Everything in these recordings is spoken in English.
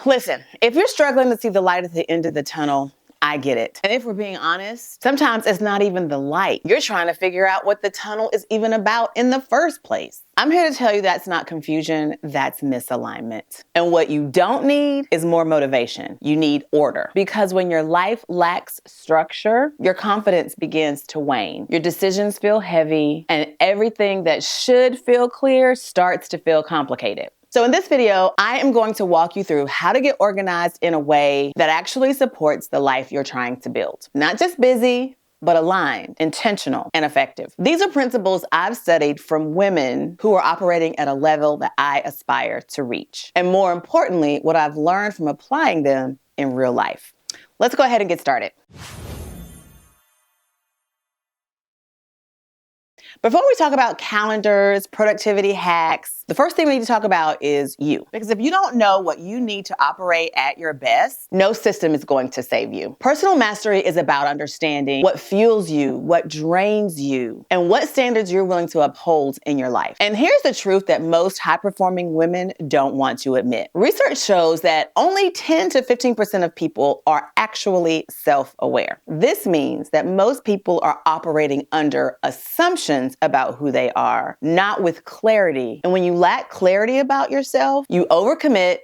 Listen, if you're struggling to see the light at the end of the tunnel, I get it. And if we're being honest, sometimes it's not even the light. You're trying to figure out what the tunnel is even about in the first place. I'm here to tell you that's not confusion, that's misalignment. And what you don't need is more motivation. You need order. Because when your life lacks structure, your confidence begins to wane. Your decisions feel heavy, and everything that should feel clear starts to feel complicated. So in this video, I am going to walk you through how to get organized in a way that actually supports the life you're trying to build. Not just busy, but aligned, intentional, and effective. These are principles I've studied from women who are operating at a level that I aspire to reach. And more importantly, what I've learned from applying them in real life. Let's go ahead and get started. Before we talk about calendars, productivity hacks, the first thing we need to talk about is you. Because if you don't know what you need to operate at your best, no system is going to save you. Personal mastery is about understanding what fuels you, what drains you, and what standards you're willing to uphold in your life. And here's the truth that most high-performing women don't want to admit. Research shows that only 10 to 15% of people are actually self-aware. This means that most people are operating under assumptions about who they are, not with clarity. And when you lack clarity about yourself, you overcommit,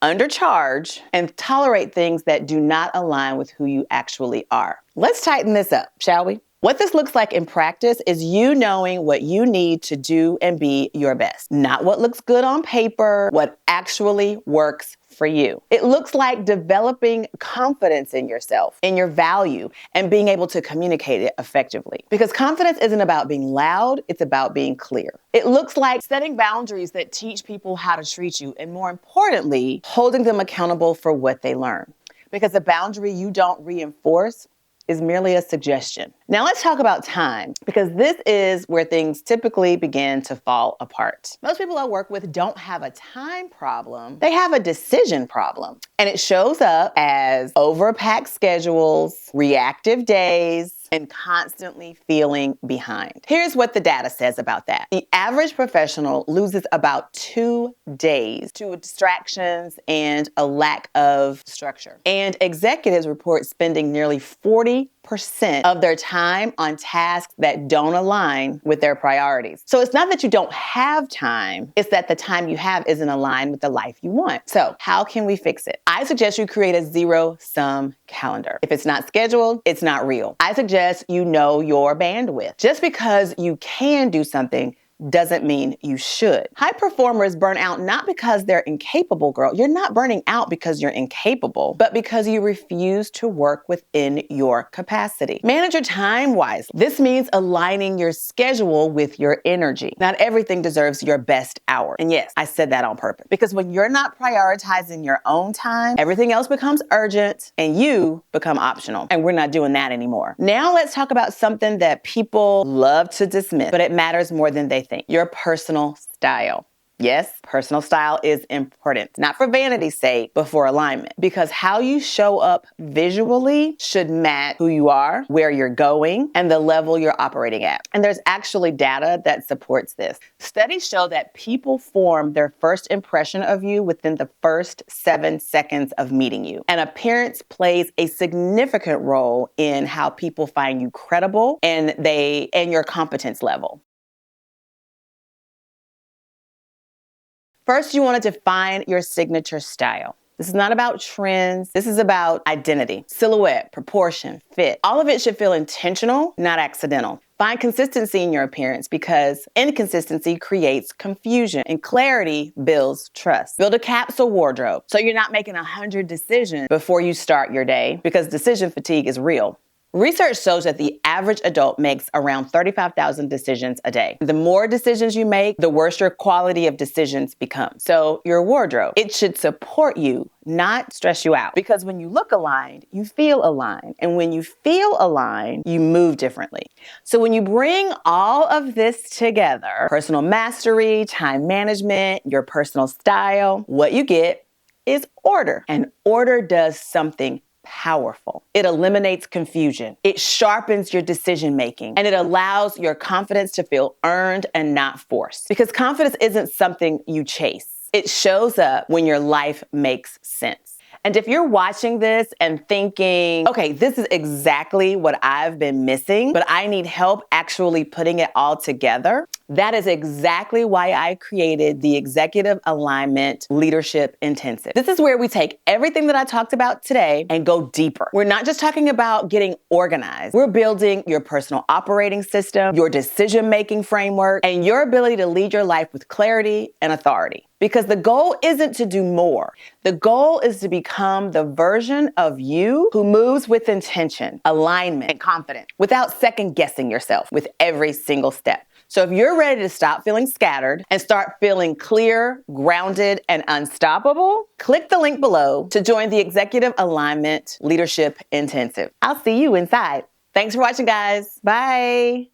undercharge, and tolerate things that do not align with who you actually are. Let's tighten this up, shall we? What this looks like in practice is you knowing what you need to do and be your best. Not what looks good on paper, what actually works for you. It looks like developing confidence in yourself, in your value, and being able to communicate it effectively. Because confidence isn't about being loud, it's about being clear. It looks like setting boundaries that teach people how to treat you, and more importantly, holding them accountable for what they learn. Because a boundary you don't reinforce is merely a suggestion. Now let's talk about time, because this is where things typically begin to fall apart. Most people I work with don't have a time problem, they have a decision problem. And it shows up as overpacked schedules, reactive days, and constantly feeling behind. Here's what the data says about that. The average professional loses about 2 days to distractions and a lack of structure. And executives report spending nearly 40% of their time on tasks that don't align with their priorities. So it's not that you don't have time, it's that the time you have isn't aligned with the life you want. So how can we fix it? I suggest you create a zero-sum calendar. If it's not scheduled, it's not real. I suggest you know your bandwidth. Just because you can do something doesn't mean you should. High performers burn out not because they're incapable, girl. You're not burning out because you're incapable, but because you refuse to work within your capacity. Manage your time wisely. This means aligning your schedule with your energy. Not everything deserves your best hour. And yes, I said that on purpose. Because when you're not prioritizing your own time, everything else becomes urgent and you become optional. And we're not doing that anymore. Now let's talk about something that people love to dismiss, but it matters more than they think. Your personal style. Yes, personal style is important, not for vanity's sake, but for alignment. Because how you show up visually should match who you are, where you're going, and the level you're operating at. And there's actually data that supports this. Studies show that people form their first impression of you within the first 7 seconds of meeting you. And appearance plays a significant role in how people find you credible and your competence level. First, you want to define your signature style. This is not about trends. This is about identity, silhouette, proportion, fit. All of it should feel intentional, not accidental. Find consistency in your appearance because inconsistency creates confusion and clarity builds trust. Build a capsule wardrobe so you're not making 100 decisions before you start your day because decision fatigue is real. Research shows that the average adult makes around 35,000 decisions a day. The more decisions you make, the worse your quality of decisions becomes. So your wardrobe, it should support you, not stress you out. Because when you look aligned, you feel aligned. And when you feel aligned, you move differently. So when you bring all of this together, personal mastery, time management, your personal style, what you get is order. And order does something powerful. It eliminates confusion. It sharpens your decision making, and it allows your confidence to feel earned and not forced. Because confidence isn't something you chase. It shows up when your life makes sense. And if you're watching this and thinking, okay, this is exactly what I've been missing, but I need help actually putting it all together, that is exactly why I created the Executive Alignment Leadership Intensive. This is where we take everything that I talked about today and go deeper. We're not just talking about getting organized. We're building your personal operating system, your decision-making framework, and your ability to lead your life with clarity and authority. Because the goal isn't to do more. The goal is to become the version of you who moves with intention, alignment, and confidence without second guessing yourself with every single step. So if you're ready to stop feeling scattered and start feeling clear, grounded, and unstoppable, click the link below to join the Executive Alignment Leadership Intensive. I'll see you inside. Thanks for watching, guys. Bye.